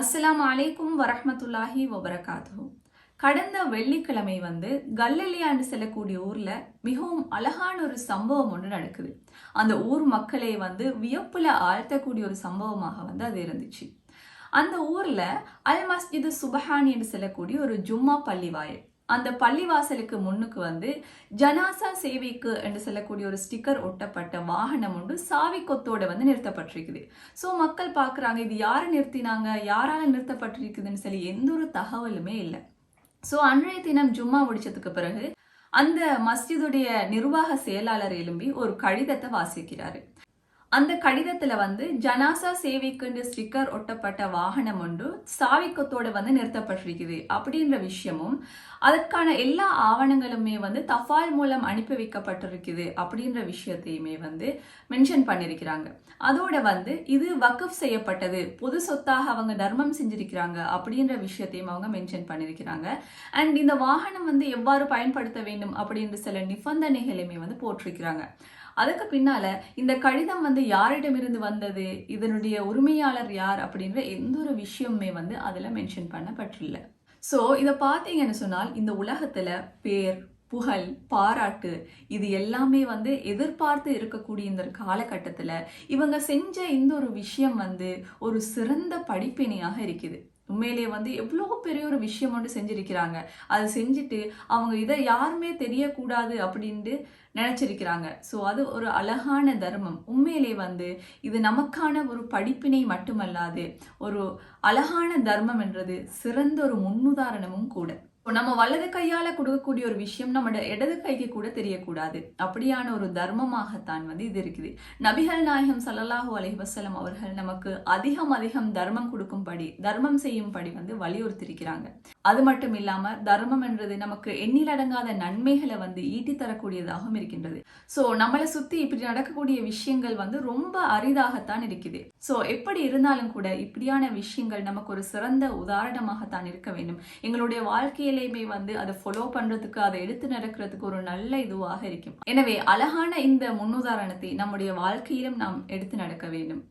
அஸ்ஸலாமு அலைக்கும் வரஹ்மத்துல்லாஹி வபரகாத்துஹு. கடந்த வெள்ளிக்கிழமை கல்லலியான்னு செல்லக்கூடிய ஊர்ல மிகவும் அழகான ஒரு சம்பவம் ஒன்று நடக்குது. அந்த ஊர் மக்களை வியப்புல ஆழ்த்தக்கூடிய ஒரு சம்பவமாக அது இருந்துச்சு. அந்த ஊர்ல அல் மஸ்ஜிது சுபஹானி என்று செல்லக்கூடிய ஒரு ஜும்மா பள்ளிவாயல். அந்த பள்ளிவாசலுக்கு முன்னுக்கு ஜனாசா சேவைக்கு என்று சொல்லக்கூடிய ஒரு ஸ்டிக்கர் ஒட்டப்பட்ட வாகனம் ஒன்று சாவி கொத்தோட நிறுத்தப்பட்டிருக்குது. ஸோ மக்கள் பார்க்குறாங்க, இது யாரை நிறுத்தினாங்க, யாரால நிறுத்தப்பட்டிருக்குதுன்னு சொல்லி எந்த ஒரு தகவலுமே இல்லை. ஸோ அன்றைய தினம் ஜும்மா முடிச்சதுக்கு பிறகு அந்த மஸ்ஜிதுடைய நிர்வாக செயலாளர் எழும்பி ஒரு கடிதத்தை வாசிக்கிறாரு. அந்த கடிதத்துல ஜனாசா சேவைக்கு ஸ்டிக்கர் ஒட்டப்பட்ட வாகனம் ஒன்று சாவிக்கத்தோட நிறுத்தப்பட்டிருக்குது அப்படின்ற விஷயமும், அதற்கான எல்லா ஆவணங்களுமே தபால் மூலம் அனுப்பி வைக்கப்பட்டிருக்குது அப்படின்ற விஷயத்தையுமே மென்ஷன் பண்ணிருக்கிறாங்க. அதோட இது வக்ஃப் செய்யப்பட்டது, பொது சொத்தாக அவங்க தர்மம் செஞ்சிருக்கிறாங்க அப்படின்ற விஷயத்தையும் அவங்க மென்ஷன் பண்ணிருக்கிறாங்க. அண்ட் இந்த வாகனம் எவ்வாறு பயன்படுத்த வேண்டும் அப்படின்ற சில நிபந்தனைகளையுமே போட்டிருக்கிறாங்க. அதுக்கு பின்னால இந்த கடிதம் யாரிடமிருந்து வந்தது, இதனுடைய உரிமையாளர் யார் அப்படின்ற எந்த ஒரு விஷயமுமே அதுல மென்ஷன் பண்ணப்பட்டில்ல. ஸோ இதை பார்த்தீங்கன்னு சொன்னால் இந்த உலகத்துல பேர், புகழ், பாராட்டு இது எல்லாமே எதிர்பார்த்து இருக்கக்கூடிய இந்த காலகட்டத்துல இவங்க செஞ்ச இந்த ஒரு விஷயம் ஒரு சிறந்த படிப்பினையாக இருக்குது. உண்மையிலே எவ்வளோ பெரிய ஒரு விஷயம் ஒன்று செஞ்சிருக்கிறாங்க. அதை செஞ்சுட்டு அவங்க இதை யாருமே தெரியக்கூடாது அப்படின்ட்டு நினைச்சிருக்கிறாங்க. ஸோ அது ஒரு அழகான தர்மம். உண்மையிலே இது நமக்கான ஒரு படிப்பினை மட்டுமல்லாது ஒரு அழகான தர்மம் என்றது சிறந்த ஒரு முன்னுதாரணமும் கூட. நம்ம வலது கையால கொடுக்கக்கூடிய ஒரு விஷயம் நம்ம இடது கைக்கு கூட தெரியக்கூடாது. அப்படியான ஒரு தர்மமாகத்தான் இது இருக்குது. நபிகள் நாயகம் ஸல்லல்லாஹு அலைஹி வஸல்லம் அவர்கள் நமக்கு அதிகம் தர்மம் கொடுக்கும்படி, தர்மம் செய்யும்படி வலியுறுத்திருக்கிறாங்க. அது மட்டும் இல்லாம தர்மம் என்றது நமக்கு எண்ணிலடங்காத நன்மைகளை ஈட்டி தரக்கூடியதாகவும் இருக்கின்றது. ஸோ நம்மளை சுத்தி இப்படி நடக்கக்கூடிய விஷயங்கள் ரொம்ப அரிதாகத்தான் இருக்குது. ஸோ எப்படி இருந்தாலும் கூட இப்படியான விஷயங்கள் நமக்கு ஒரு சிறந்த உதாரணமாகத்தான் இருக்க வேண்டும். எங்களுடைய வாழ்க்கையிலுமே அதை ஃபாலோ பண்றதுக்கு, அதை எடுத்து நடக்கிறதுக்கு ஒரு நல்ல இதுவாக இருக்கும். எனவே அழகான இந்த முன்னுதாரணத்தை நம்முடைய வாழ்க்கையிலும் நாம் எடுத்து நடக்க வேண்டும்.